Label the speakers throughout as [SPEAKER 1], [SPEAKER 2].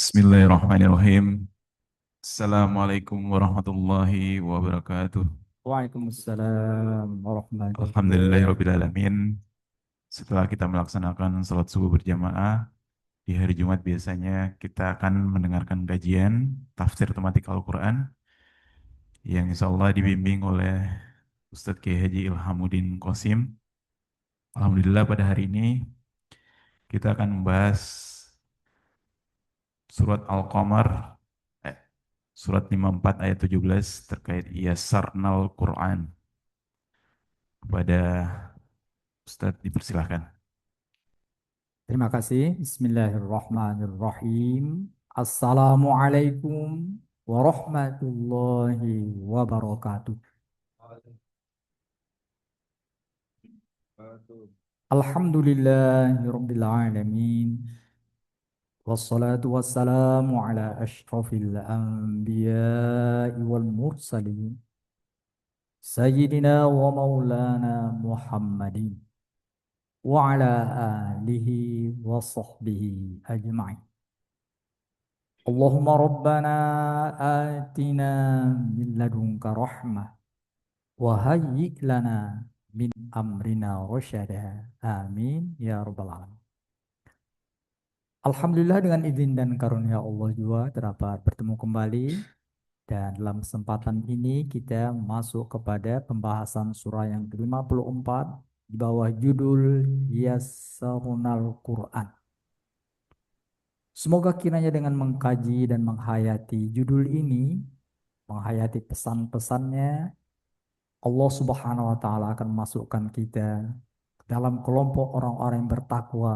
[SPEAKER 1] Bismillahirrahmanirrahim. Assalamualaikum warahmatullahi wabarakatuh.
[SPEAKER 2] Waalaikumsalam warahmatullahi wabarakatuh.
[SPEAKER 1] Alhamdulillahirrabbilalamin. Setelah kita melaksanakan salat subuh berjamaah, di hari Jumat biasanya kita akan mendengarkan kajian tafsir tematik Al-Quran yang insya Allah dibimbing oleh Ustadz Kiai Haji Ilhamuddin Qasim. Alhamdulillah pada hari ini kita akan membahas surat Al-Qamar, eh, surat 54 ayat 17 terkait Yassarnal Quran. Kepada Ustadz dipersilahkan.
[SPEAKER 2] Terima kasih. Bismillahirrahmanirrahim. Assalamualaikum warahmatullahi wabarakatuh. Alhamdulillahirabbil alamin. Wassalatu wassalamu ala asyrafil anbiya'i wal mursalin. Sayyidina wa maulana Muhammadin wa ala alihi wa sahbihi ajma'in. Allahumma rabbana atina min ladunka rahmah wa hayyi' lana min amrina rasyada. Amin ya rabbal alamin. Alhamdulillah dengan izin dan karunia Allah juga dapat bertemu kembali, dan dalam kesempatan ini kita masuk kepada pembahasan surah yang ke-54 di bawah judul Yassarunal Quran. Semoga kiranya dengan mengkaji dan menghayati judul ini, menghayati pesan-pesannya, Allah Subhanahu wa taala akan masukkan kita dalam kelompok orang-orang yang bertakwa,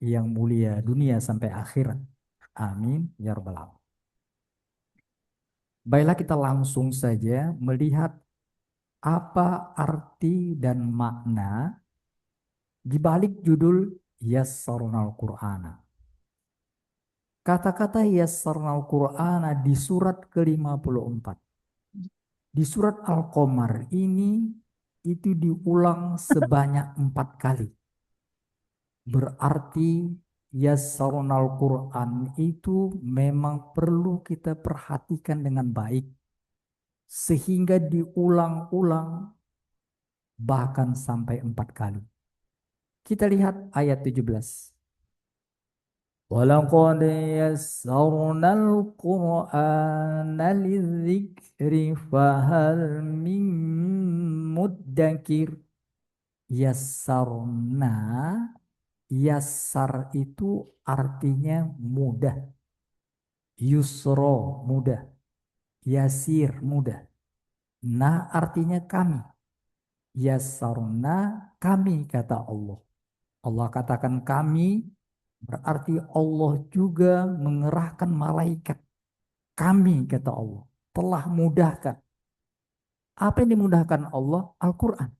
[SPEAKER 2] yang mulia dunia sampai akhirat. Amin ya rabbal alamin. Baiklah, kita langsung saja melihat apa arti dan makna di balik judul Yassarnal Qur'ana. Kata-kata Yassarnal Qur'ana di surat ke-54. Di surat Al-Qamar ini itu diulang sebanyak 4 kali. Berarti Yassarnal Qur'an itu memang perlu kita perhatikan dengan baik, sehingga diulang-ulang bahkan sampai 4 kali. Kita lihat ayat 17. Walaqad yassarnal Qur'ana lidzikri fahal min muddakir. Yassarna, yassar itu artinya mudah. Yusro mudah. Yasir mudah. Nah artinya kami. Yassarna kami, kata Allah. Allah katakan kami, berarti Allah juga mengerahkan malaikat. Kami, kata Allah, telah mudahkan. Apa yang dimudahkan Allah? Al-Quran.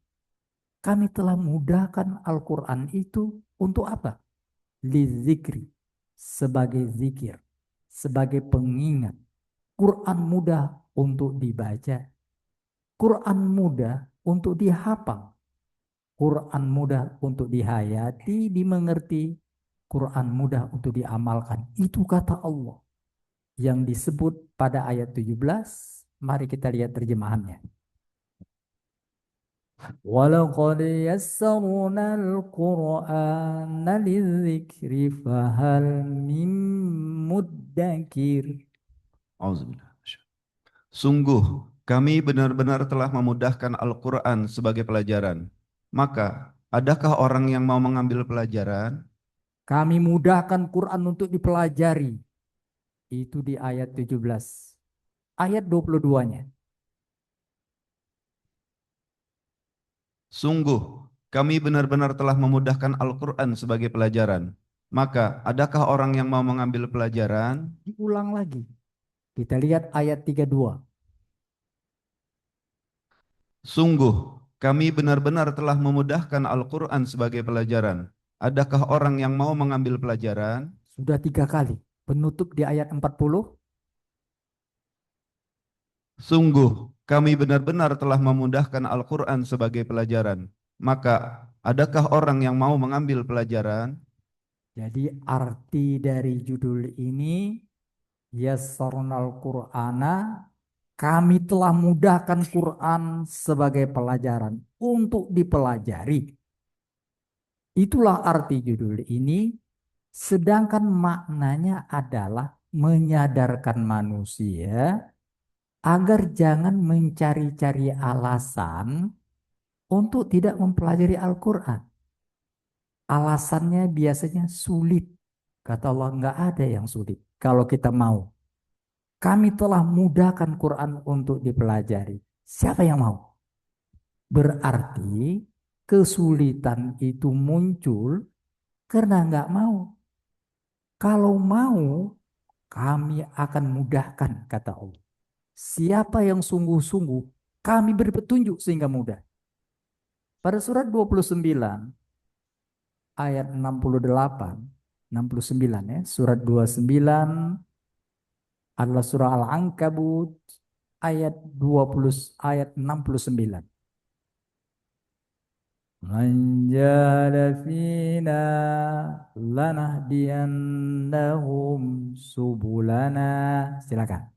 [SPEAKER 2] Kami telah mudahkan Al-Quran itu untuk apa? Lizikri, sebagai zikir, sebagai pengingat. Quran mudah untuk dibaca. Quran mudah untuk dihafal. Quran mudah untuk dihayati, dimengerti. Quran mudah untuk diamalkan. Itu kata Allah yang disebut pada ayat 17. Mari kita lihat terjemahannya. Walaqad yassarnal Qur'ana lidzikri fahal min muddakir.
[SPEAKER 3] Auzubillah. Sungguh, kami benar-benar telah memudahkan Al-Quran sebagai pelajaran. Maka, adakah orang yang mau mengambil pelajaran?
[SPEAKER 2] Kami mudahkan Quran untuk dipelajari. Itu di ayat 17. Ayat 22-nya.
[SPEAKER 3] Sungguh, kami benar-benar telah memudahkan Al-Quran sebagai pelajaran. Maka, adakah orang yang mau mengambil pelajaran?
[SPEAKER 2] Diulang lagi. Kita lihat ayat 32.
[SPEAKER 3] Sungguh, kami benar-benar telah memudahkan Al-Quran sebagai pelajaran. Adakah orang yang mau mengambil pelajaran?
[SPEAKER 2] Sudah 3 kali. Penutup di ayat 40.
[SPEAKER 3] Sungguh, kami benar-benar telah memudahkan Al-Quran sebagai pelajaran. Maka, adakah orang yang mau mengambil pelajaran?
[SPEAKER 2] Jadi arti dari judul ini, yassarnal Qur'ana, kami telah mudahkan Quran sebagai pelajaran untuk dipelajari. Itulah arti judul ini, sedangkan maknanya adalah menyadarkan manusia agar jangan mencari-cari alasan untuk tidak mempelajari Al-Quran. Alasannya biasanya sulit. Kata Allah, nggak ada yang sulit kalau kita mau. Kami telah mudahkan Quran untuk dipelajari. Siapa yang mau? Berarti kesulitan itu muncul karena nggak mau. Kalau mau, kami akan mudahkan, kata Allah. Siapa yang sungguh-sungguh, kami beri petunjuk sehingga mudah. Pada surat 29, ayat 68, 69 ya, surat 29 adalah surah Al-Ankabut ayat 20 ayat 69. Man jahada fina lanahdiyannahum subulana. Silakan.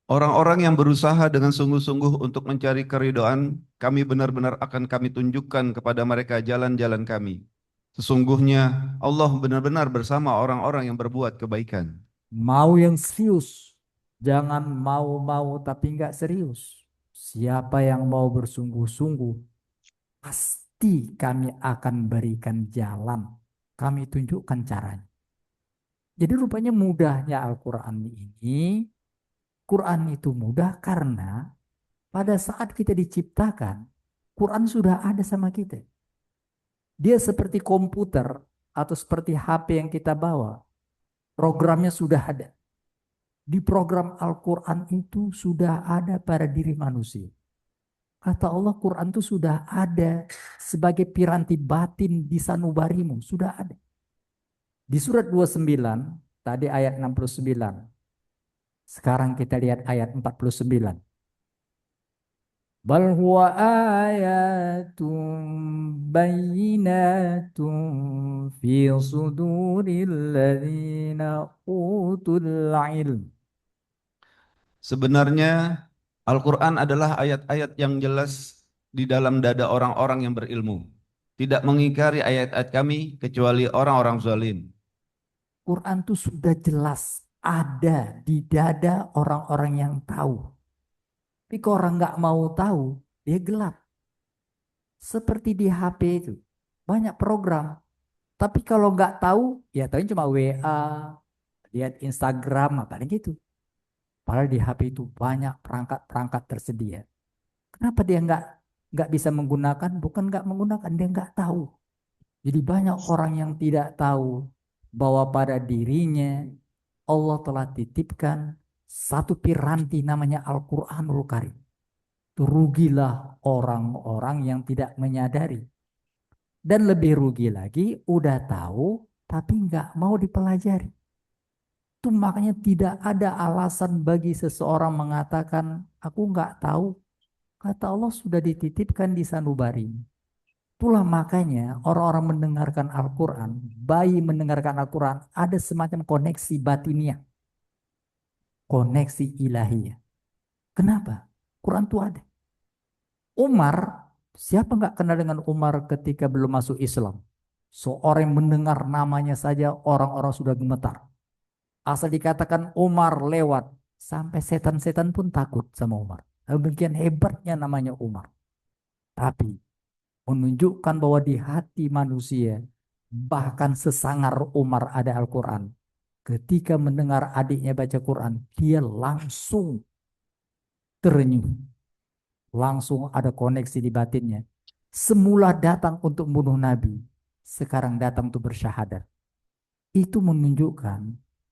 [SPEAKER 3] Orang-orang yang berusaha dengan sungguh-sungguh untuk mencari keridhaan, kami benar-benar akan kami tunjukkan kepada mereka jalan-jalan kami. Sesungguhnya Allah benar-benar bersama orang-orang yang berbuat kebaikan.
[SPEAKER 2] Mau yang serius. Jangan mau-mau tapi nggak serius. Siapa yang mau bersungguh-sungguh, pasti kami akan berikan jalan. Kami tunjukkan caranya. Jadi rupanya mudahnya Al-Quran ini, Quran itu mudah karena pada saat kita diciptakan, Quran sudah ada sama kita. Dia seperti komputer atau seperti HP yang kita bawa. Programnya sudah ada. Di program Al-Quran itu sudah ada pada diri manusia. Kata Allah, Quran itu sudah ada sebagai piranti batin di sanubarimu. Sudah ada. Di surat 29, tadi ayat 69. Sekarang kita lihat ayat 49. Bal huwa ayatun bayyinatun fi suduril ladzina utul ilm.
[SPEAKER 3] Sebenarnya Al-Quran adalah ayat-ayat yang jelas di dalam dada orang-orang yang berilmu. Tidak mengingkari ayat-ayat kami kecuali orang-orang zalim.
[SPEAKER 2] Quran itu sudah jelas ada di dada orang-orang yang tahu. Tapi kalau orang nggak mau tahu, dia gelap. Seperti di HP itu. Banyak program. Tapi kalau nggak tahu, ya tahu cuma WA, lihat Instagram, apa gitu. Padahal di HP itu banyak perangkat-perangkat tersedia. Kenapa dia nggak bisa menggunakan? Bukan nggak menggunakan, dia nggak tahu. Jadi banyak orang yang tidak tahu bahwa pada dirinya Allah telah titipkan satu piranti namanya Al-Quranul Karim. Rugilah orang-orang yang tidak menyadari. Dan lebih rugi lagi, udah tahu tapi nggak mau dipelajari. Itu makanya tidak ada alasan bagi seseorang mengatakan, aku nggak tahu. Kata Allah sudah dititipkan di sanubari. Itulah makanya orang-orang mendengarkan Al-Quran, bayi mendengarkan Al-Quran, ada semacam koneksi batiniah, koneksi ilahiyah. Kenapa? Quran itu ada. Umar, siapa nggak kenal dengan Umar ketika belum masuk Islam? Seorang yang mendengar namanya saja orang-orang sudah gemetar. Asal dikatakan Umar lewat, sampai setan-setan pun takut sama Umar. Demikian hebatnya namanya Umar. Tapi menunjukkan bahwa di hati manusia, bahkan sesangar Umar ada Al-Quran. Ketika mendengar adiknya baca Quran, dia langsung terenyuh. Langsung ada koneksi di batinnya. Semula datang untuk membunuh Nabi, sekarang datang untuk bersyahadat. Itu menunjukkan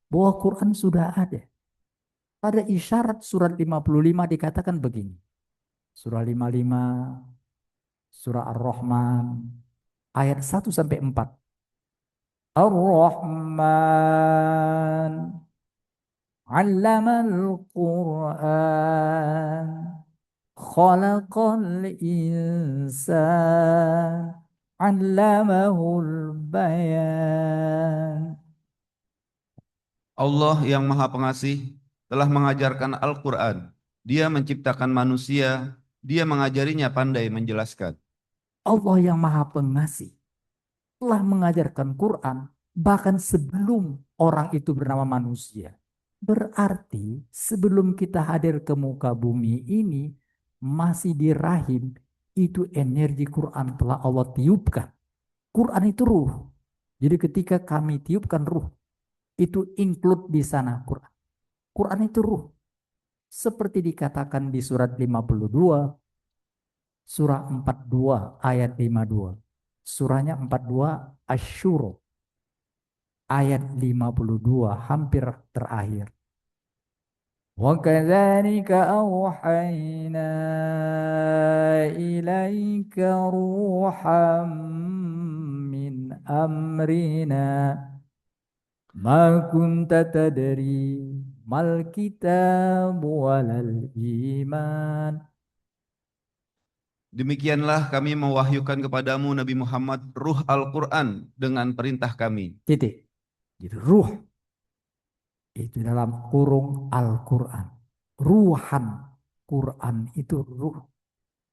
[SPEAKER 2] bahwa Quran sudah ada. Pada isyarat surat 55 dikatakan begini. Surah 55, surah Ar-Rahman, ayat 1 sampai 4. Ar-Rahman, 'allamal Qur'an, khalaqal insan, 'allamahul bayan.
[SPEAKER 3] Allah yang Maha Pengasih telah mengajarkan Al-Quran. Dia menciptakan manusia, dia mengajarinya pandai menjelaskan.
[SPEAKER 2] Allah yang Maha Pengasih telah mengajarkan Quran bahkan sebelum orang itu bernama manusia. Berarti sebelum kita hadir ke muka bumi ini, masih di rahim, itu energi Quran telah Allah tiupkan. Quran itu ruh. Jadi ketika kami tiupkan ruh, itu include di sana Quran. Quran itu ruh. Seperti dikatakan di surat 52, surah 42 ayat 52. Surahnya 42 Asy-Syura ayat 52 hampir terakhir. Wa kadzalika auhayna ilaika ruham min amrina ma kunta tadri mal kitab walal iman.
[SPEAKER 3] Demikianlah kami mewahyukan kepadamu Nabi Muhammad ruh Al-Quran dengan perintah kami.
[SPEAKER 2] Titik. Jadi ruh itu dalam kurung Al-Quran. Ruhan. Quran itu ruh.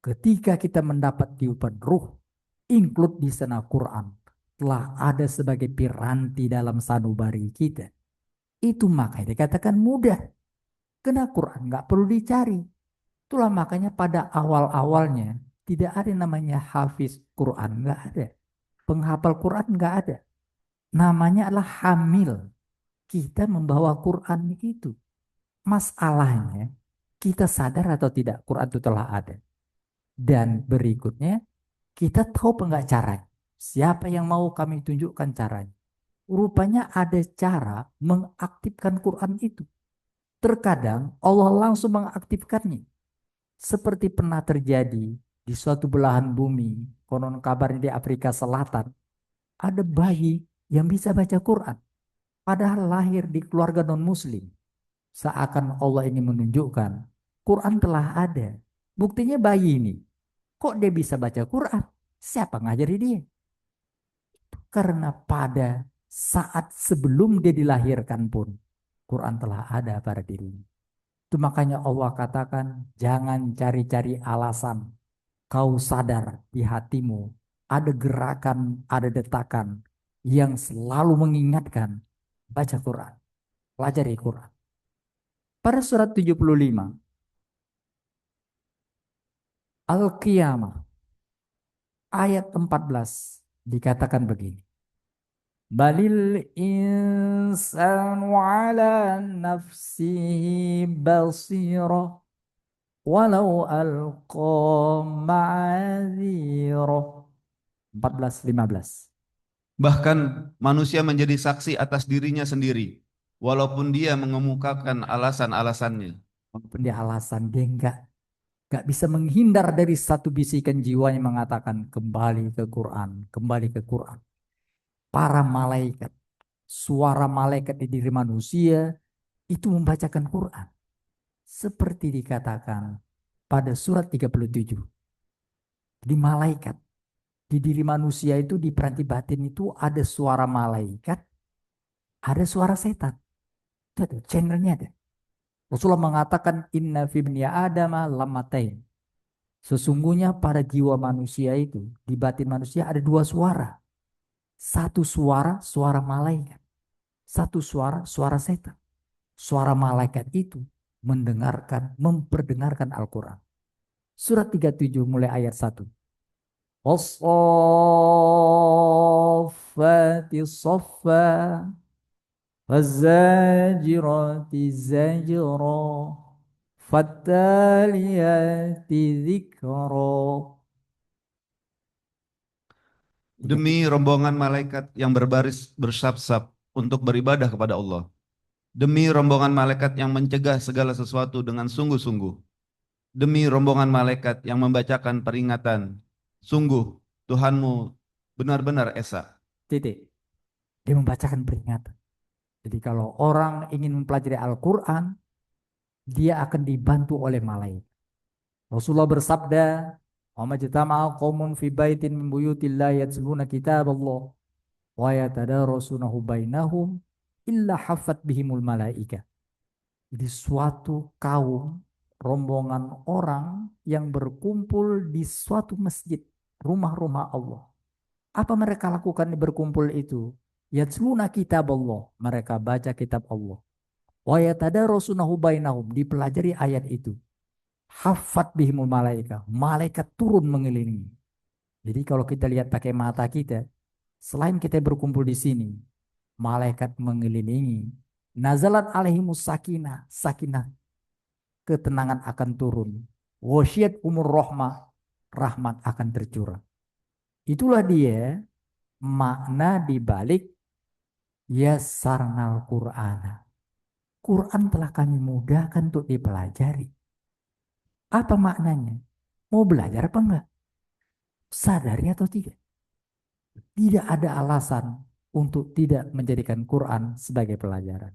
[SPEAKER 2] Ketika kita mendapat tiupan ruh, include di sana Quran. Telah ada sebagai piranti dalam sanubari kita. Itu makanya dikatakan mudah. Karena Quran nggak perlu dicari. Itulah makanya pada awal-awalnya tidak ada yang namanya hafiz Quran. Nggak ada. Penghafal Quran nggak ada. Namanya adalah hamil. Kita membawa Quran itu. Masalahnya, kita sadar atau tidak Quran itu telah ada. Dan berikutnya, kita tahu enggak caranya. Siapa yang mau kami tunjukkan caranya. Rupanya ada cara mengaktifkan Quran itu. Terkadang Allah langsung mengaktifkannya. Seperti pernah terjadi di suatu belahan bumi. Konon kabarnya di Afrika Selatan. Ada bayi yang bisa baca Quran. Padahal lahir di keluarga non-muslim. Seakan Allah ingin menunjukkan Quran telah ada. Buktinya bayi ini. Kok dia bisa baca Quran? Siapa ngajari dia? Karena pada saat sebelum dia dilahirkan pun Quran telah ada pada dirinya. Itu makanya Allah katakan jangan cari-cari alasan. Kau sadar di hatimu ada gerakan, ada detakan yang selalu mengingatkan baca Quran, pelajari Quran. Pada surat 75 Al-Qiyamah ayat 14 dikatakan begini. Balil insanu ala nafsihi basirah walau alqa ma'adzirah. 14-15.
[SPEAKER 3] Bahkan manusia menjadi saksi atas dirinya sendiri, walaupun dia mengemukakan alasan-alasannya.
[SPEAKER 2] Walaupun dia alasan dia enggak bisa menghindar dari satu bisikan jiwa yang mengatakan kembali ke Quran, kembali ke Quran. Para malaikat, suara malaikat di diri manusia itu membacakan Quran. Seperti dikatakan pada surat 37. Di malaikat, di diri manusia itu di peranti batin itu ada suara malaikat, ada suara setan. Itu ada, channelnya ada. Rasulullah mengatakan inna fi ibni adama lamatain. Sesungguhnya pada jiwa manusia itu, di batin manusia ada dua suara. Satu suara, suara malaikat. Satu suara, suara setan. Suara malaikat itu mendengarkan, memperdengarkan Al-Quran. Surat 37 mulai ayat 1. Wassafati saffa wazzajirati zajra fattaliyati dzikra.
[SPEAKER 3] Demi rombongan malaikat yang berbaris bersab-sab untuk beribadah kepada Allah. Demi rombongan malaikat yang mencegah segala sesuatu dengan sungguh-sungguh. Demi rombongan malaikat yang membacakan peringatan. Sungguh Tuhanmu benar-benar esa.
[SPEAKER 2] Titik. Dia membacakan peringatan. Jadi kalau orang ingin mempelajari Al-Quran, dia akan dibantu oleh malaikat. Rasulullah bersabda, "Wa majtama'a qaumun fi baitin min buyutillahi yatluna kitaballah wa yatadarasunahu bainahum illa hafat bihimul malaika. Jadi suatu kaum, rombongan orang yang berkumpul di suatu masjid, rumah-rumah Allah. Apa mereka lakukan di berkumpul itu? Yatsluna kitab Allah, mereka baca kitab Allah. Wa yatadarasunahu bainahum, dipelajari ayat itu. Hafat bihimul malaika, malaikat turun mengelilingi. Jadi kalau kita lihat pakai mata kita, selain kita berkumpul di sini, malaikat mengelilingi. Nazalat alaihimus sakinah, sakinah, ketenangan akan turun. Wasyiyat umur rahmah, rahmat akan tercurah. Itulah dia makna dibalik yasarnal Qur'ana. Quran telah kami mudahkan untuk dipelajari. Apa maknanya? Mau belajar apa enggak? Sadari atau tidak? Tidak ada alasan untuk tidak menjadikan Quran sebagai pelajaran.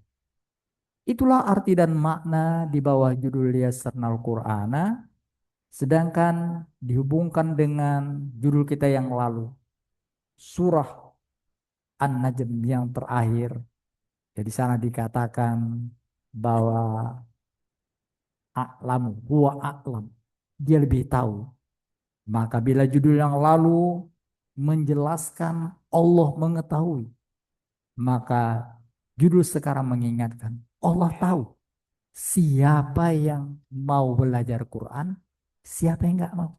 [SPEAKER 2] Itulah arti dan makna di bawah judul Yasarnal Qur'ana, sedangkan dihubungkan dengan judul kita yang lalu, surah An-Najm yang terakhir. Jadi sana dikatakan bahwa a'lamu, huwa a'lam, dia lebih tahu. Maka bila judul yang lalu menjelaskan Allah mengetahui, maka judul sekarang mengingatkan Allah tahu siapa yang mau belajar Quran, siapa yang nggak mau.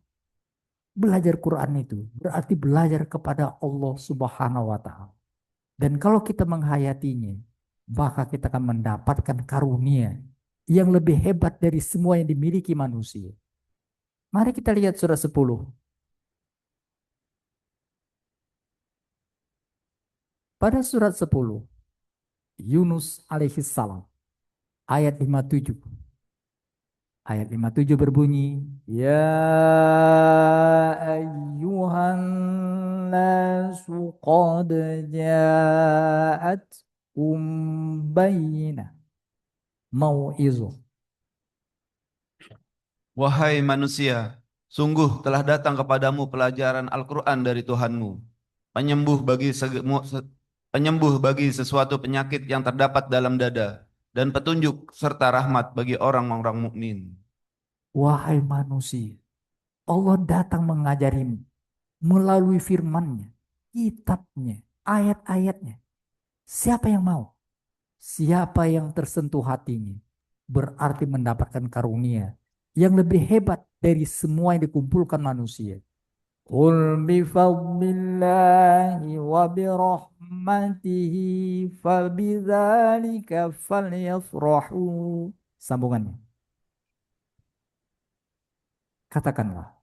[SPEAKER 2] Belajar Quran itu berarti belajar kepada Allah Subhanahu wa Ta'ala. Dan kalau kita menghayatinya, maka kita akan mendapatkan karunia yang lebih hebat dari semua yang dimiliki manusia. Mari kita lihat surah 10. Pada surat 10, Yunus alaihissalam, ayat 57. Ayat 57 berbunyi, Ya ayyuhan nasu qad ja'atkum bayyinah mau'izuh.
[SPEAKER 3] Wahai manusia, sungguh telah datang kepadamu pelajaran Al-Quran dari Tuhanmu, penyembuh bagi sesuatu penyakit yang terdapat dalam dada, dan petunjuk serta rahmat bagi orang-orang mukmin.
[SPEAKER 2] Wahai manusia, Allah datang mengajarimu melalui firman-Nya, kitabnya, ayat-ayatnya. Siapa yang mau? Siapa yang tersentuh hatinya berarti mendapatkan karunia yang lebih hebat dari semua yang dikumpulkan manusia. Qul bifadlillahi wa birahmatihi fabidzalika falyafrahu. Sambungannya. Katakanlah.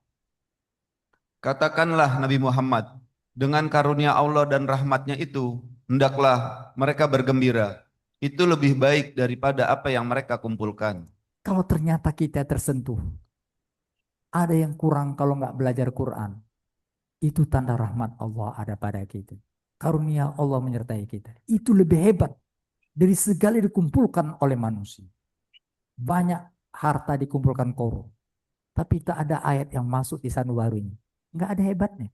[SPEAKER 3] Katakanlah Nabi Muhammad, dengan karunia Allah dan rahmatnya itu, hendaklah mereka bergembira. Itu lebih baik daripada apa yang mereka kumpulkan.
[SPEAKER 2] Kalau ternyata kita tersentuh, ada yang kurang kalau nggak belajar Quran, itu tanda rahmat Allah ada pada kita. Karunia Allah menyertai kita. Itu lebih hebat dari segala yang dikumpulkan oleh manusia. Banyak harta dikumpulkan korup, tapi tak ada ayat yang masuk di sanubarinya. Nggak ada hebatnya.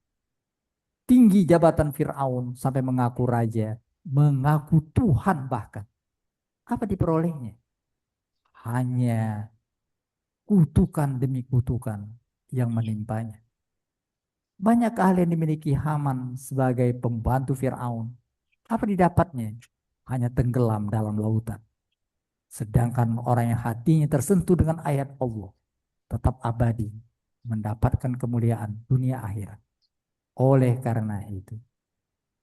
[SPEAKER 2] Tinggi jabatan Fir'aun sampai mengaku raja, mengaku Tuhan bahkan. Apa diperolehnya? Hanya kutukan demi kutukan yang menimpanya. Banyak keahlian dimiliki Haman sebagai pembantu Fir'aun. Apa didapatnya? Hanya tenggelam dalam lautan. Sedangkan orang yang hatinya tersentuh dengan ayat Allah tetap abadi, mendapatkan kemuliaan dunia akhirat. Oleh karena itu,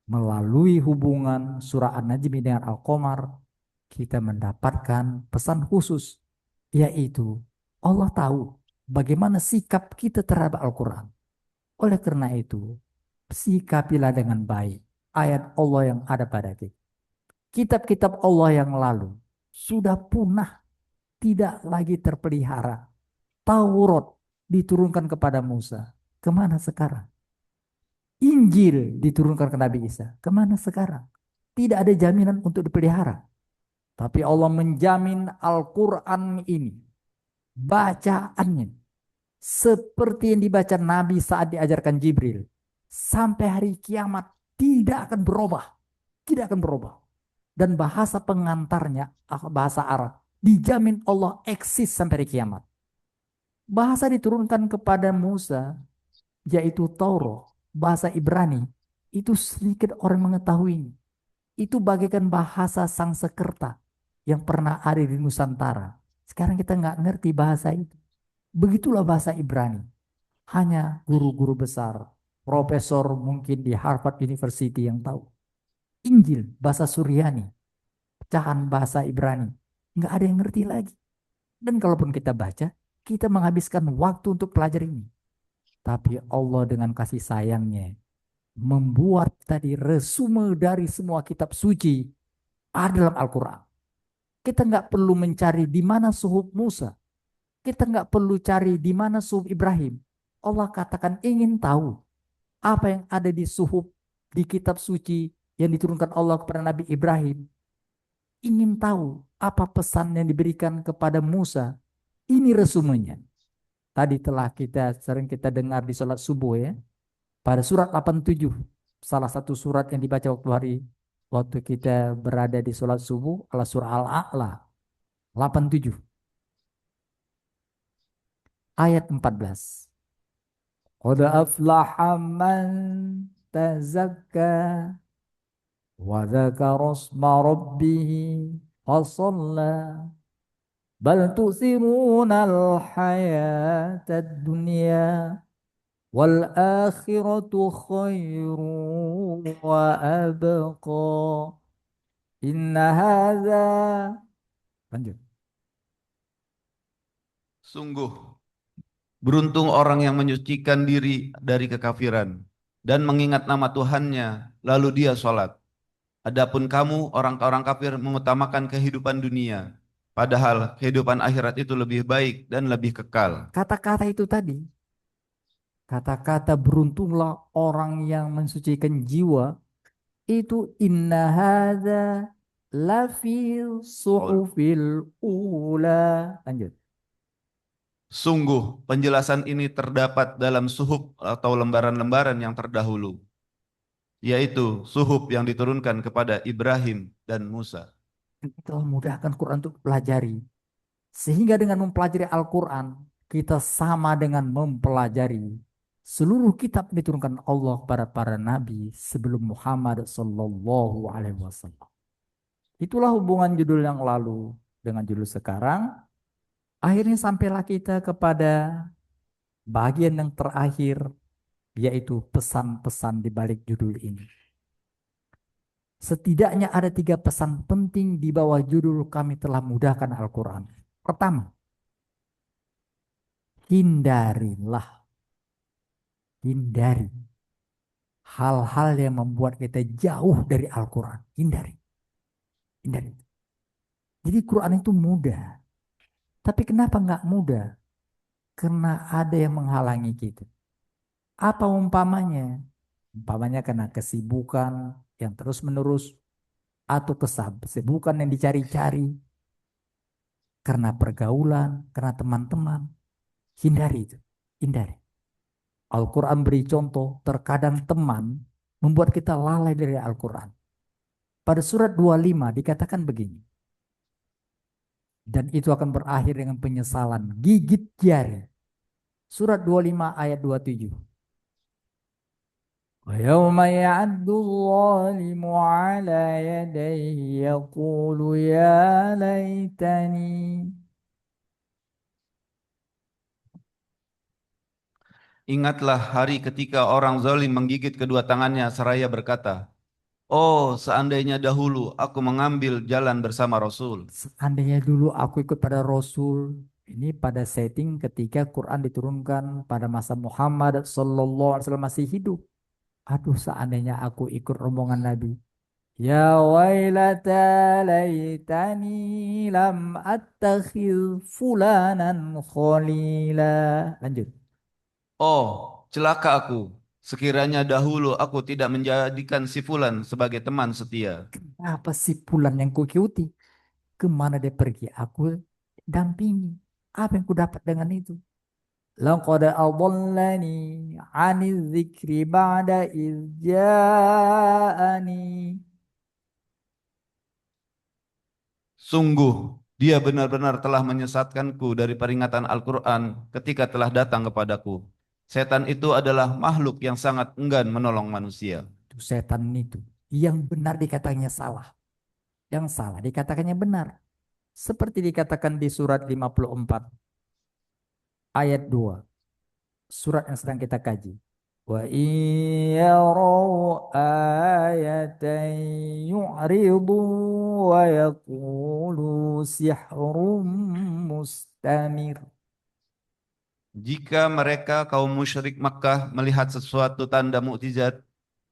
[SPEAKER 2] melalui hubungan surah An-Najm dengan Al-Qamar, kita mendapatkan pesan khusus, yaitu Allah tahu bagaimana sikap kita terhadap Al-Quran. Oleh karena itu, sikapilah dengan baik ayat Allah yang ada pada kita. Kitab-kitab Allah yang lalu sudah punah, tidak lagi terpelihara. Taurat diturunkan kepada Musa, kemana sekarang? Injil diturunkan ke Nabi Isa, kemana sekarang? Tidak ada jaminan untuk dipelihara. Tapi Allah menjamin Al-Quran ini, bacaannya, seperti yang dibaca Nabi saat diajarkan Jibril, sampai hari kiamat tidak akan berubah. Tidak akan berubah. dan bahasa pengantarnya, bahasa Arab, dijamin Allah eksis sampai hari kiamat. Bahasa diturunkan kepada Musa, yaitu Taurat, bahasa Ibrani, itu sedikit orang mengetahui. Itu bagaikan bahasa Sangsekerta yang pernah ada di Nusantara. Sekarang kita nggak ngerti bahasa itu. Begitulah bahasa Ibrani. Hanya guru-guru besar, profesor mungkin di Harvard University yang tahu. Injil, bahasa Suryani, pecahan bahasa Ibrani. Nggak ada yang ngerti lagi. Dan kalaupun kita baca, kita menghabiskan waktu untuk pelajari ini. Tapi Allah dengan kasih sayangnya membuat tadi resume dari semua kitab suci ada dalam Al-Quran. Kita nggak perlu mencari di mana suhuf Musa. Kita nggak perlu cari di mana suhuf Ibrahim. Allah katakan ingin tahu apa yang ada di suhuf di kitab suci yang diturunkan Allah kepada Nabi Ibrahim. Ingin tahu apa pesan yang diberikan kepada Musa. Ini resumenya. Tadi telah sering kita dengar di sholat subuh ya. Pada surat 87. Salah satu surat yang dibaca waktu kita berada di sholat subuh adalah surah Al-A'la 87 ayat 14. Qad aflaha man tazakka wa dzakara isma rabbih fasalla bal tu'thirunal hayatad dunya wal akhiratu khairu wa abqa. Inna hadza, lanjut.
[SPEAKER 3] Sungguh beruntung orang yang menyucikan diri dari kekafiran dan mengingat nama Tuhannya, lalu dia sholat. Adapun kamu, orang-orang kafir mengutamakan kehidupan dunia, padahal kehidupan akhirat itu lebih baik dan lebih kekal.
[SPEAKER 2] Kata-kata itu tadi, kata-kata beruntunglah orang yang mensucikan jiwa, itu inna hadza lafil suhufil ula. Lanjut.
[SPEAKER 3] Sungguh penjelasan ini terdapat dalam suhuf atau lembaran-lembaran yang terdahulu, yaitu suhuf yang diturunkan kepada Ibrahim dan Musa.
[SPEAKER 2] Kita mudahkan Quran untuk pelajari. Sehingga dengan mempelajari Al-Quran, kita sama dengan mempelajari seluruh kitab diturunkan Allah kepada para nabi sebelum Muhammad Sallallahu Alaihi Wasallam. Itulah hubungan judul yang lalu dengan judul sekarang. Akhirnya sampailah kita kepada bagian yang terakhir, yaitu pesan-pesan di balik judul ini. Setidaknya ada 3 pesan penting di bawah judul kami telah mudahkan Al-Quran. Pertama, hindari hal-hal yang membuat kita jauh dari Al-Quran. Hindari. Jadi Quran itu mudah. Tapi kenapa nggak mudah? Karena ada yang menghalangi kita. Apa umpamanya? Umpamanya karena kesibukan yang terus-menerus atau kesibukan yang dicari-cari, karena pergaulan, karena teman-teman. Hindari itu. Hindari. Al-Quran beri contoh, terkadang teman membuat kita lalai dari Al-Quran. Pada surat 25 dikatakan begini. Dan itu akan berakhir dengan penyesalan, gigit jari. Surat 25 ayat 27. وَيَوْمَ يَعَدُّ الظَّالِمُ عَلَى يَدَيْهِ يَقُولُ يَا لَيْتَنِي.
[SPEAKER 3] Ingatlah hari ketika orang zalim menggigit kedua tangannya seraya berkata, "Oh, seandainya dahulu aku mengambil jalan bersama Rasul."
[SPEAKER 2] Seandainya dulu aku ikut pada Rasul. Ini pada setting ketika Quran diturunkan pada masa Muhammad Sallallahu Alaihi Wasallam masih hidup. Aduh, seandainya aku ikut rombongan Nabi. Ya wailata laitani lam attakhidh fulanan khalila. Lanjut.
[SPEAKER 3] Oh, celaka aku. Sekiranya dahulu aku tidak menjadikan si Fulan sebagai teman setia.
[SPEAKER 2] Apa sih fulan yang ku ikuti? Kemana dia pergi? Aku dampingi. Apa yang ku dapat dengan itu? Laqad adallani 'anil dzikri ba'da idh ja'ani.
[SPEAKER 3] Sungguh dia benar-benar telah menyesatkanku dari peringatan Al-Quran ketika telah datang kepadaku. Setan itu adalah makhluk yang sangat enggan menolong manusia.
[SPEAKER 2] Itu setan itu. Yang benar dikatakannya salah. Yang salah dikatakannya benar. Seperti dikatakan di surat 54 ayat 2. Surat yang sedang kita kaji. Wa iyarau ayatan yu'ridu wa yaqulu sihrun mustamir.
[SPEAKER 3] Jika mereka kaum musyrik Makkah melihat sesuatu tanda mukjizat,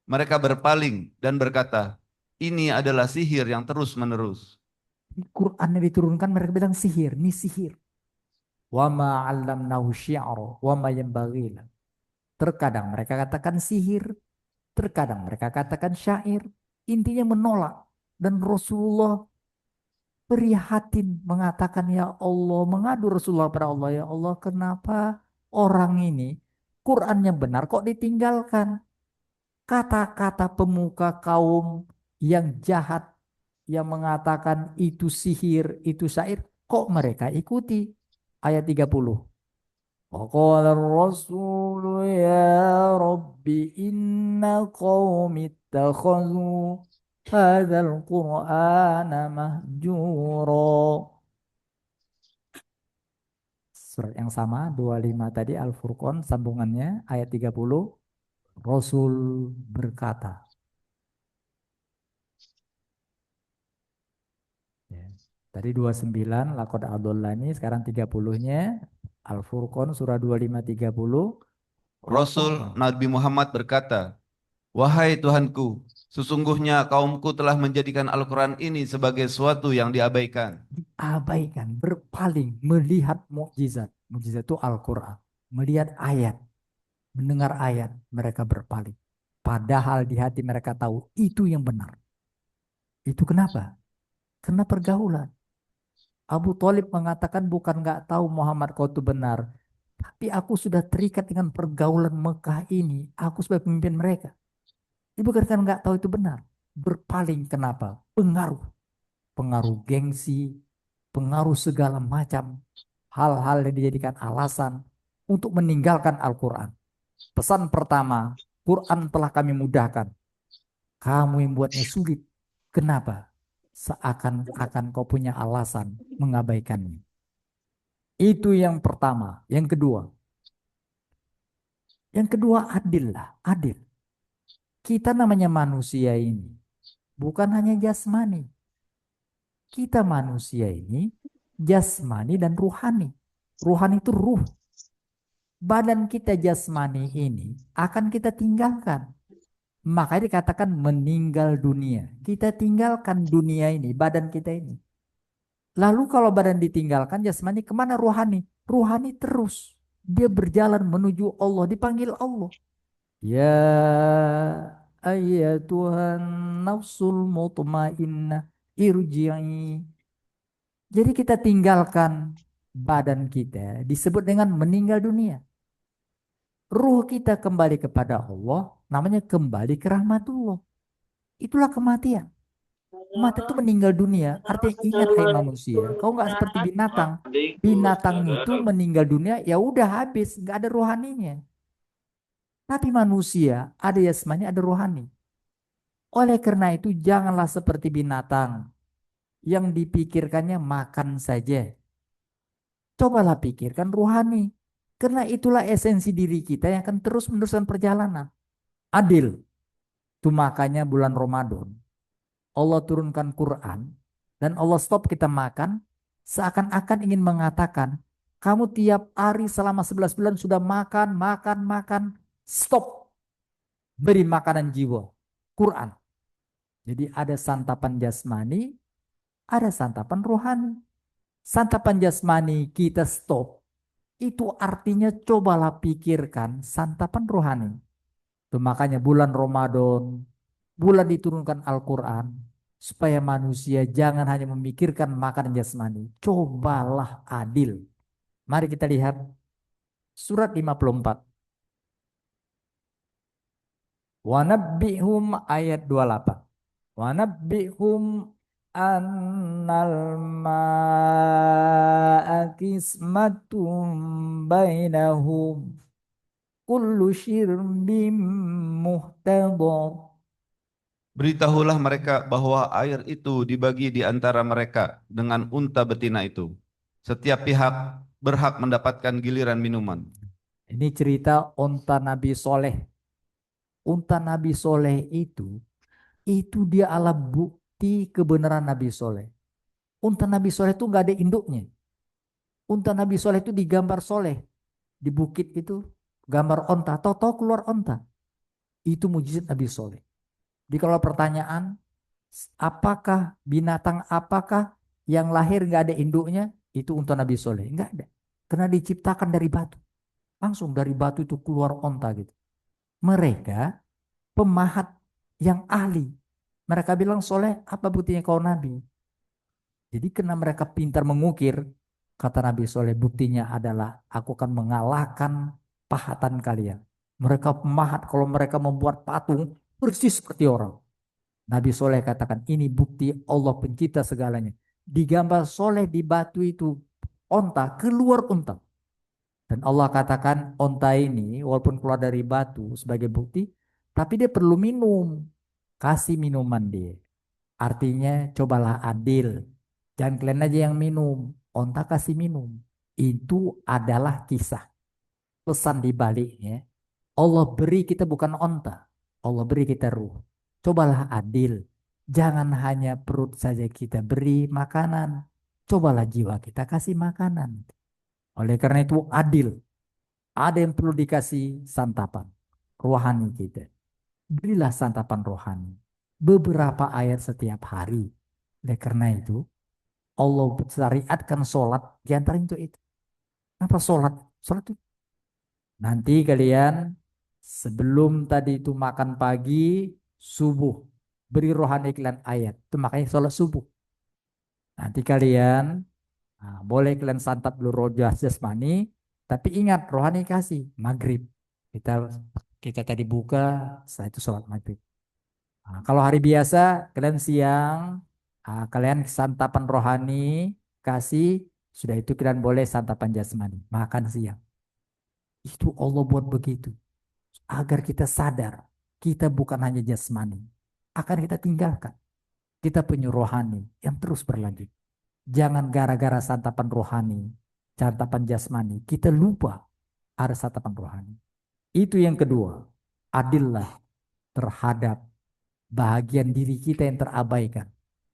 [SPEAKER 3] mereka berpaling dan berkata, ini adalah sihir yang terus-menerus.
[SPEAKER 2] Quran yang diturunkan mereka bilang sihir, ini sihir. Wa ma 'allamnahu syi'ra wa ma yanbaghi. Terkadang mereka katakan sihir, terkadang mereka katakan syair. Intinya menolak. Dan Rasulullah prihatin mengatakan ya Allah, mengadu Rasulullah pada Allah, ya Allah kenapa orang ini Qurannya benar kok ditinggalkan. Kata-kata pemuka kaum yang jahat yang mengatakan itu sihir, itu syair, kok mereka ikuti. Ayat 30. وقال الرسول يا رب إن قوم اتخذوا هذا القرآن مهجورا. Surat yang sama 25 tadi Al-Furqan sambungannya ayat 30. Rasul berkata. Ya. Tadi 29 laqad adallani, sekarang 30-nya Al-Furqan surah 25 30.
[SPEAKER 3] Rasul Nabi Muhammad berkata, wahai Tuhanku, sesungguhnya kaumku telah menjadikan Al-Quran ini sebagai suatu yang diabaikan.
[SPEAKER 2] Diabaikan, berpaling, melihat mukjizat. Mukjizat itu Al-Quran. Melihat ayat, mendengar ayat, mereka berpaling. Padahal di hati mereka tahu itu yang benar. Itu kenapa? Karena pergaulan. Abu Thalib mengatakan bukan nggak tahu Muhammad kau itu benar. Tapi aku sudah terikat dengan pergaulan Mekah ini. Aku sebagai pemimpin mereka. Ini bukan karena nggak tahu itu benar. Berpaling kenapa? Pengaruh. Pengaruh gengsi, pengaruh segala macam hal-hal yang dijadikan alasan untuk meninggalkan Al-Quran. Pesan pertama, Quran telah kami mudahkan. Kamu yang buatnya sulit. Kenapa? Seakan-akan kau punya alasan mengabaikannya. Itu yang pertama. Yang kedua adil lah, adil. Kita namanya manusia ini bukan hanya jasmani. Kita manusia ini jasmani dan ruhani. Ruhani itu ruh. Badan kita jasmani ini akan kita tinggalkan. Makanya dikatakan meninggal dunia. Kita tinggalkan dunia ini, badan kita ini. Lalu kalau badan ditinggalkan jasmani kemana ruhani? Ruhani terus. Dia berjalan menuju Allah, dipanggil Allah. Ya ayyatuhan nafsul mutmainnah irji'i. Jadi kita tinggalkan badan kita disebut dengan meninggal dunia. Ruh kita kembali kepada Allah, namanya kembali ke rahmatullah. Itulah kematian. Mati itu meninggal dunia. Artinya ingat hai manusia, kau nggak seperti binatang. Binatang itu meninggal dunia, ya udah habis, nggak ada rohaninya. Tapi manusia ada jasmani, ada rohani. Oleh karena itu janganlah seperti binatang yang dipikirkannya makan saja. Cobalah pikirkan rohani. Karena itulah esensi diri kita yang akan terus meneruskan perjalanan. Adil. Itu makanya bulan Ramadan. Allah turunkan Quran. Dan Allah stop kita makan. Seakan-akan ingin mengatakan. Kamu tiap hari selama 11 bulan sudah makan, makan, makan. Stop. Beri makanan jiwa. Quran. Jadi ada santapan jasmani. Ada santapan rohani. Santapan jasmani kita stop. Itu artinya cobalah pikirkan santapan rohani. Itu makanya bulan Ramadan, bulan diturunkan Al-Quran, supaya manusia jangan hanya memikirkan makanan jasmani. Cobalah adil. Mari kita lihat surat 54. Wa nabbihum ayat 28. Wa nabbihum annal ma'a qismatun bainahum kullu syirbim muhtadar.
[SPEAKER 3] Beritahulah mereka bahwa air itu dibagi di antara mereka dengan unta betina itu. Setiap pihak berhak mendapatkan giliran minuman.
[SPEAKER 2] Ini cerita unta Nabi Soleh. Unta Nabi Soleh itu dia alat bukti kebenaran Nabi Soleh. Unta Nabi Soleh itu nggak ada induknya. Unta Nabi Soleh itu digambar soleh di bukit itu, gambar onta. Tahu-tahu keluar onta. Itu mujizat Nabi Soleh. Jadi kalau pertanyaan, apakah binatang apakah yang lahir nggak ada induknya? Itu unta Nabi Soleh. Nggak ada. Karena diciptakan dari batu. Langsung dari batu itu keluar onta gitu. Mereka pemahat yang ahli. Mereka bilang, Soleh, apa buktinya kau Nabi? Jadi karena mereka pintar mengukir, kata Nabi Soleh, buktinya adalah aku akan mengalahkan pahatan kalian. Mereka pemahat, kalau mereka membuat patung, persis seperti orang. Nabi Soleh katakan, ini bukti Allah pencipta segalanya. Digambar Soleh di batu itu, onta, keluar onta. Dan Allah katakan, onta ini walaupun keluar dari batu sebagai bukti, tapi dia perlu minum. Kasih minuman dia. Artinya cobalah adil. Jangan kalian aja yang minum. Onta kasih minum. Itu adalah kisah. Pesan di baliknya. Allah beri kita bukan onta. Allah beri kita ruh. Cobalah adil. Jangan hanya perut saja kita beri makanan. Cobalah jiwa kita kasih makanan. Oleh karena itu adil. Ada yang perlu dikasih santapan. Rohani kita. Berilah santapan rohani. Beberapa ayat setiap hari. Oleh karena itu, Allah syariatkan sholat di antara itu. Apa sholat? Sholat itu. Nanti kalian sebelum tadi itu makan pagi, subuh. Beri rohani kalian ayat. Itu makanya sholat subuh. Nanti kalian boleh kalian santap dulu roja jasmani. Tapi ingat rohani kasih. Maghrib. Kita kita tadi buka, setelah itu sholat maghrib. Kalau hari biasa, kalian siang, kalian santapan rohani, kasih, sudah itu kalian boleh santapan jasmani, makan siang. Itu Allah buat begitu, agar kita sadar, kita bukan hanya jasmani, akan kita tinggalkan. Kita punya rohani yang terus berlanjut. Jangan gara-gara santapan rohani, santapan jasmani, kita lupa ada santapan rohani. Itu yang kedua, adillah terhadap bahagian diri kita yang terabaikan,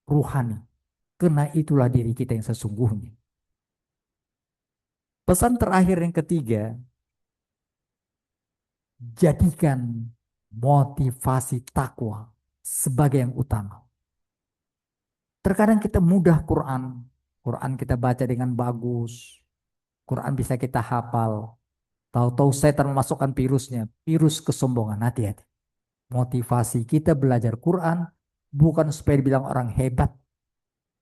[SPEAKER 2] ruhani. Karena itulah diri kita yang sesungguhnya. Pesan terakhir yang ketiga, jadikan motivasi takwa sebagai yang utama. Terkadang kita mudah Quran. Quran kita baca dengan bagus. Quran bisa kita hafal. Tahu-tahu setan memasukkan virusnya. Virus kesombongan, hati-hati. Motivasi kita belajar Quran bukan supaya dibilang orang hebat.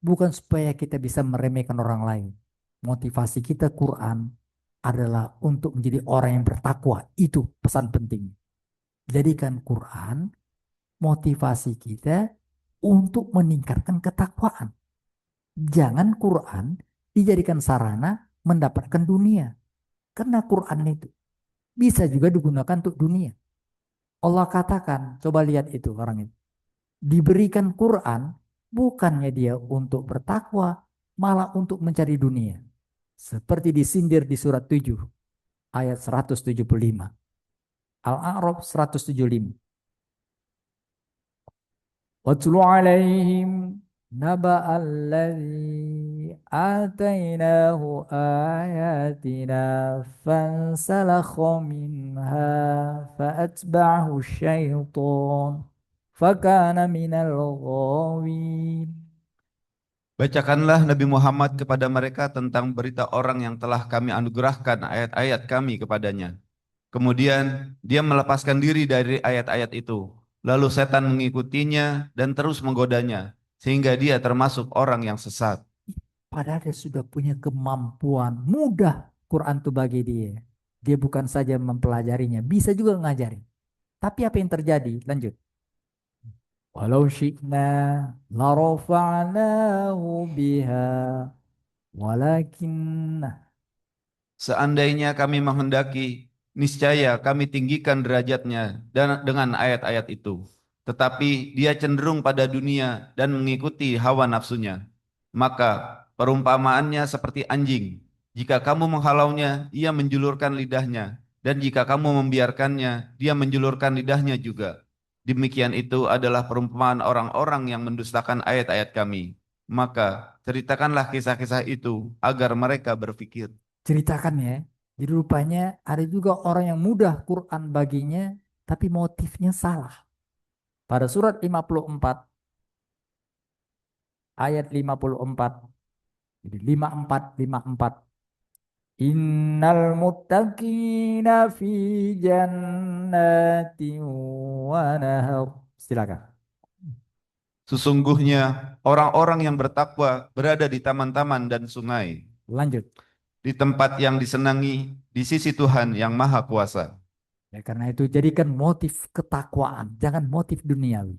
[SPEAKER 2] Bukan supaya kita bisa meremehkan orang lain. Motivasi kita Quran adalah untuk menjadi orang yang bertakwa. Itu pesan penting. Jadikan Quran motivasi kita untuk meningkatkan ketakwaan. Jangan Quran dijadikan sarana mendapatkan dunia. Karena Quran itu bisa juga digunakan untuk dunia. Allah katakan, coba lihat itu orang itu. Diberikan Quran bukannya dia untuk bertakwa, malah untuk mencari dunia. Seperti disindir di surat 7 ayat 175. Al-A'raf 175. Watlu alaihim naba'alladzi atainahu ayatina fansalakha minha fa'atba'ahu syaitan fakana minal ghawin.
[SPEAKER 3] Bacakanlah Nabi Muhammad kepada mereka tentang berita orang yang telah kami anugerahkan ayat-ayat kami kepadanya. Kemudian dia melepaskan diri dari ayat-ayat itu. Lalu setan mengikutinya dan terus menggodanya. Sehingga dia termasuk orang yang sesat.
[SPEAKER 2] Padahal dia sudah punya kemampuan. Mudah Quran itu bagi dia. Dia bukan saja mempelajarinya, bisa juga ngajari. Tapi apa yang terjadi? Lanjut. Walau syi'na larafa'nahu biha walakin
[SPEAKER 3] Seandainya kami menghendaki, niscaya kami tinggikan derajatnya dan dengan ayat-ayat itu. Tetapi dia cenderung pada dunia dan mengikuti hawa nafsunya. Maka perumpamaannya seperti anjing. Jika kamu menghalaunya, ia menjulurkan lidahnya. Dan jika kamu membiarkannya, dia menjulurkan lidahnya juga. Demikian itu adalah perumpamaan orang-orang yang mendustakan ayat-ayat kami. Maka ceritakanlah kisah-kisah itu agar mereka berpikir.
[SPEAKER 2] ceritakan ya. Jadi rupanya ada juga orang yang mudah Quran baginya, tapi motifnya salah. Pada surat 54, ayat 54, jadi 54, 54. Innal muttaqina fi jannatin wa nahar. Silakan.
[SPEAKER 3] Sesungguhnya orang-orang yang bertakwa berada di taman-taman dan sungai,
[SPEAKER 2] Lanjut.
[SPEAKER 3] di tempat yang disenangi di sisi Tuhan yang Maha Kuasa.
[SPEAKER 2] Ya, karena itu jadikan motif ketakwaan, jangan motif duniawi.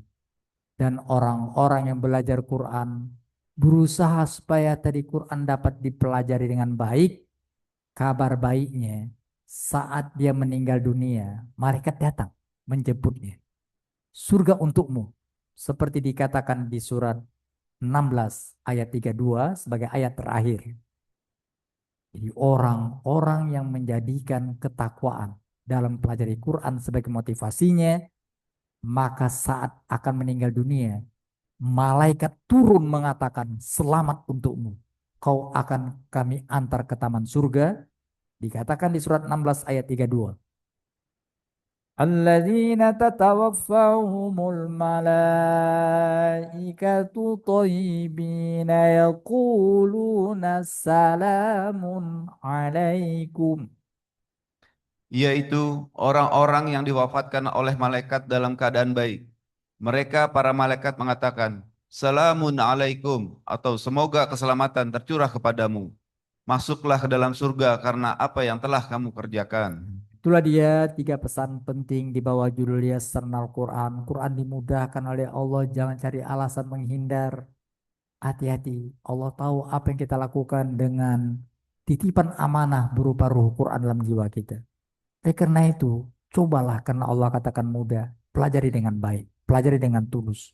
[SPEAKER 2] Dan orang-orang yang belajar Quran berusaha supaya tadi Quran dapat dipelajari dengan baik. Kabar baiknya saat dia meninggal dunia, malaikat datang menjemputnya. Surga untukmu. Seperti dikatakan di surat 16 ayat 32 sebagai ayat terakhir. Jadi orang-orang yang menjadikan ketakwaan dalam pelajari Quran sebagai motivasinya, maka saat akan meninggal dunia, malaikat turun mengatakan, selamat untukmu. Kau akan kami antar ke taman surga. Dikatakan di surat 16 ayat 32. Alladzina tatawaffahumul malaikatu thayyibina yaquluna salamun alaikum.
[SPEAKER 3] Yaitu orang-orang yang diwafatkan oleh malaikat dalam keadaan baik. Mereka para malaikat mengatakan, Salamun alaikum, atau semoga keselamatan tercurah kepadamu. Masuklah ke dalam surga karena apa yang telah kamu kerjakan.
[SPEAKER 2] Itulah dia 3 pesan penting di bawah judul Yasarnal Quran. Quran dimudahkan oleh Allah, jangan cari alasan menghindar. Hati-hati, Allah tahu apa yang kita lakukan dengan titipan amanah berupa ruh Quran dalam jiwa kita. Karena itu, cobalah karena Allah katakan mudah, pelajari dengan baik, pelajari dengan tulus.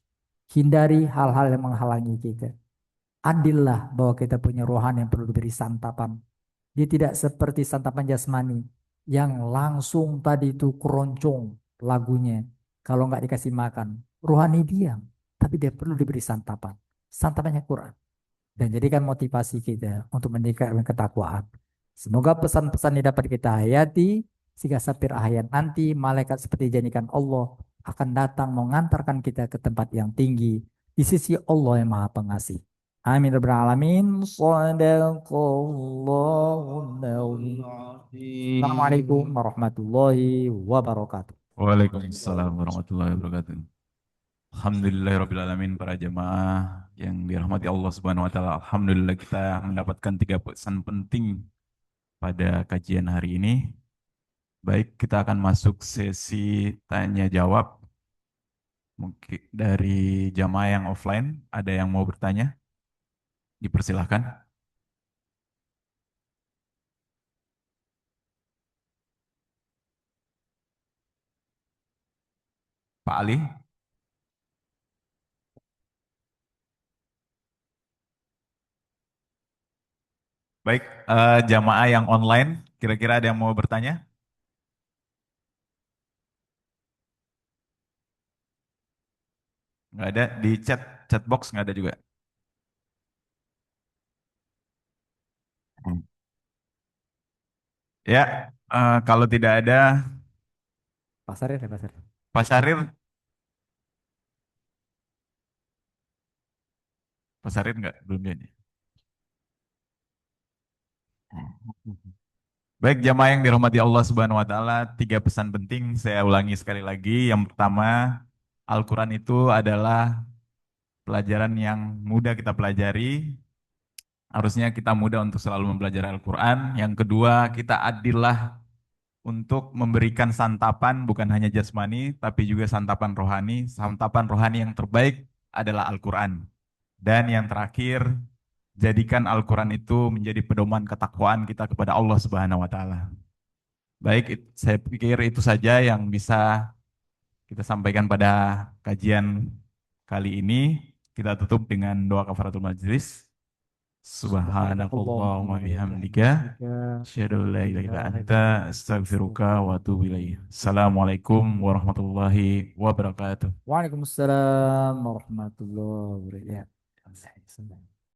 [SPEAKER 2] Hindari hal-hal yang menghalangi kita. Adillah bahwa kita punya rohani yang perlu diberi santapan. Dia tidak seperti santapan jasmani yang langsung tadi itu keroncong lagunya. Kalau nggak dikasih makan, rohani diam, tapi dia perlu diberi santapan. Santapannya Quran. Dan jadikan motivasi kita untuk meningkatkan ketakwaan. Semoga pesan-pesan ini dapat kita hayati sehingga sampai akhir nanti malaikat seperti janjikan Allah akan datang mengantarkan kita ke tempat yang tinggi di sisi Allah yang Maha Pengasih. Amin ya rabbal alamin. Shadaqallahul azim. Assalamualaikum warahmatullahi wabarakatuh.
[SPEAKER 1] Waalaikumsalam warahmatullahi wabarakatuh. Alhamdulillahirrabbilalamin, para jemaah yang dirahmati Allah Subhanahu wa taala. Alhamdulillah kita mendapatkan 3 pesan penting pada kajian hari ini. Baik, kita akan masuk sesi tanya jawab. Mungkin dari jamaah yang offline ada yang mau bertanya? Dipersilahkan. Pak Ali. Baik, jamaah yang online, kira-kira ada yang mau bertanya? Nggak ada, di chat box nggak ada juga. Hmm. Ya, kalau tidak ada,
[SPEAKER 2] Pasar ya, pasar.
[SPEAKER 1] Pak Syahrir, Pak Syahrir nggak, belum dia. Baik, jamaah yang dirahmati Allah Subhanahu wa taala, 3 pesan penting saya ulangi sekali lagi. Yang pertama, Al-Qur'an itu adalah pelajaran yang mudah kita pelajari. Harusnya kita mudah untuk selalu mempelajari Al-Qur'an. Yang kedua, kita adillah untuk memberikan santapan bukan hanya jasmani, tapi juga santapan rohani. Santapan rohani yang terbaik adalah Al-Quran. Dan yang terakhir, jadikan Al-Quran itu menjadi pedoman ketakwaan kita kepada Allah Subhanahu wa Ta'ala. Baik, saya pikir itu saja yang bisa kita sampaikan pada kajian kali ini. Kita tutup dengan doa kafaratul majelis. Subhanakallahumma bihamdika asyhadu an la ilaha illa anta astaghfiruka wa atubu ilaik. Assalamualaikum warahmatullahi wabarakatuh.
[SPEAKER 2] Waalaikumsalam warahmatullahi wabarakatuh.